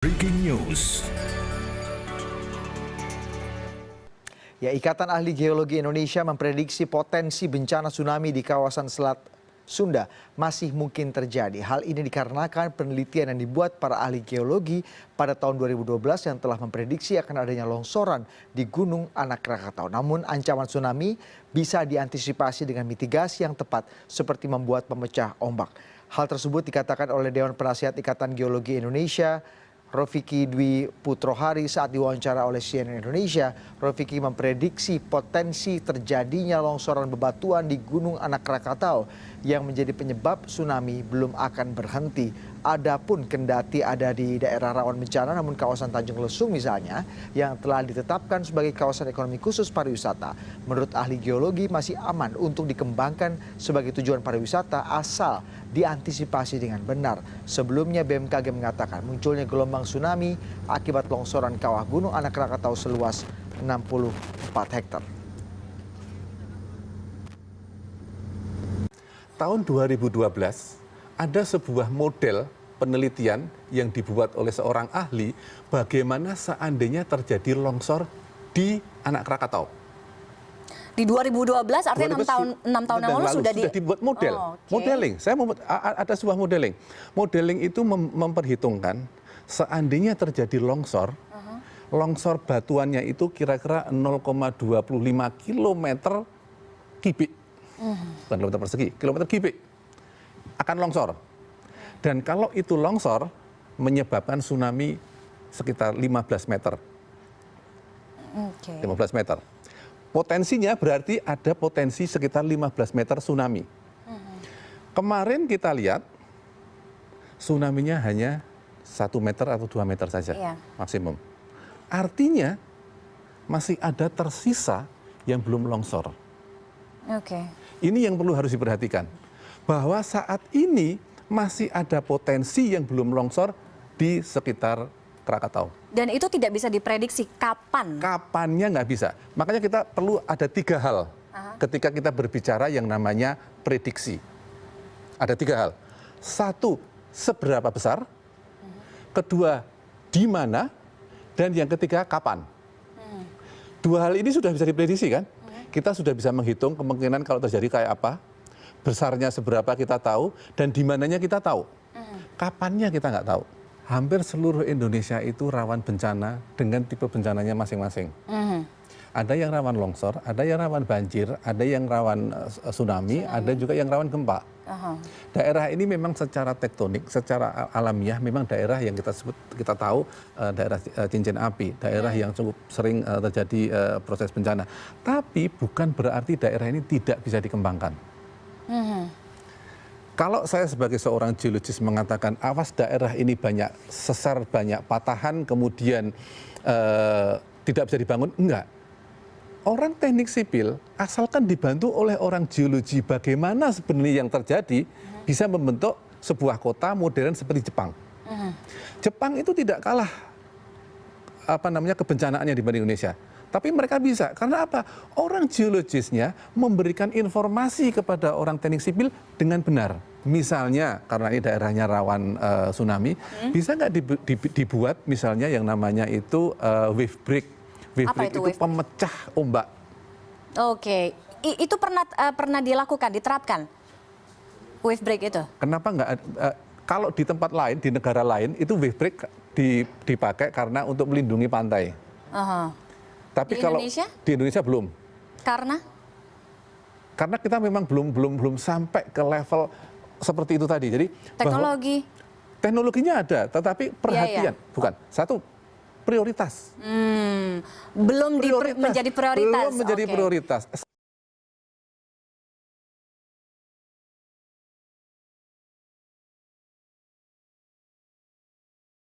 Breaking News. Ya, Ikatan Ahli Geologi Indonesia memprediksi potensi bencana tsunami di kawasan Selat Sunda masih mungkin terjadi. Hal ini dikarenakan penelitian yang dibuat para ahli geologi pada tahun 2012 yang telah memprediksi akan adanya longsoran di Gunung Anak Rakatau. Namun ancaman tsunami bisa diantisipasi dengan mitigasi yang tepat seperti membuat pemecah ombak. Hal tersebut dikatakan oleh Dewan Penasihat Ikatan Geologi Indonesia, Rofiki Dwi Putrohari, saat diwawancara oleh CNN Indonesia. Rofiki memprediksi potensi terjadinya longsoran bebatuan di Gunung Anak Rakatau yang menjadi penyebab tsunami belum akan berhenti. Adapun kendati ada di daerah rawan bencana, namun kawasan Tanjung Lesung misalnya yang telah ditetapkan sebagai kawasan ekonomi khusus pariwisata, menurut ahli geologi masih aman untuk dikembangkan sebagai tujuan pariwisata asal diantisipasi dengan benar. Sebelumnya BMKG mengatakan munculnya gelombang tsunami akibat longsoran kawah Gunung Anak Rakatau seluas 64 hektar. Tahun 2012 ada sebuah model penelitian yang dibuat oleh seorang ahli bagaimana seandainya terjadi longsor di Anak Rakatau. Di 2012 artinya 6 tahun yang lalu sudah dibuat model. Modeling. Saya ada sebuah modeling. Modeling itu memperhitungkan seandainya terjadi longsor, longsor batuannya itu kira-kira 0,25 km kubik. Bukan kilometer persegi, kilometer kubik akan longsor. Dan kalau itu longsor menyebabkan tsunami sekitar 15 meter. 15 meter. Potensinya berarti ada potensi sekitar 15 meter tsunami. Kemarin kita lihat tsunami-nya hanya 1 meter atau 2 meter saja maksimum. Artinya masih ada tersisa yang belum longsor. Ini yang perlu harus diperhatikan. Bahwa saat ini masih ada potensi yang belum longsor di sekitar Krakatau. Dan itu tidak bisa diprediksi kapan? Kapannya nggak bisa. Makanya kita perlu ada 3 hal ketika kita berbicara yang namanya prediksi. Ada 3 hal. 1, seberapa besar. Kedua, di mana. Dan yang ketiga, kapan. 2 hal ini sudah bisa diprediksi kan? Kita sudah bisa menghitung kemungkinan kalau terjadi kayak apa. Besarnya seberapa kita tahu, dan di mananya kita tahu. Kapannya kita nggak tahu. Hampir seluruh Indonesia itu rawan bencana dengan tipe bencananya masing-masing. Ada yang rawan longsor, ada yang rawan banjir, ada yang rawan tsunami, ada juga yang rawan gempa. Daerah ini memang secara tektonik, secara alamiah memang daerah yang kita tahu daerah cincin api, daerah yang cukup sering terjadi proses bencana. Tapi bukan berarti daerah ini tidak bisa dikembangkan. Kalau saya sebagai seorang geologis mengatakan awas daerah ini banyak sesar, banyak patahan, kemudian tidak bisa dibangun, enggak. Orang teknik sipil asalkan dibantu oleh orang geologi bagaimana sebenarnya yang terjadi bisa membentuk sebuah kota modern seperti Jepang. Jepang itu tidak kalah kebencanaannya dibanding Indonesia. Tapi mereka bisa, karena apa? Orang geologisnya memberikan informasi kepada orang teknik sipil dengan benar. Misalnya, karena ini daerahnya rawan tsunami, bisa nggak dibuat misalnya yang namanya itu wave break. Wave break itu pemecah ombak. Oke, itu pernah dilakukan, diterapkan? Wave break itu? Kenapa nggak? Kalau di tempat lain, di negara lain, itu wave break dipakai karena untuk melindungi pantai. Tapi kalau di Indonesia belum. Karena kita memang belum sampai ke level seperti itu tadi. Jadi teknologinya ada, tetapi perhatian bukan. 1, prioritas. Belum menjadi prioritas. Belum menjadi prioritas.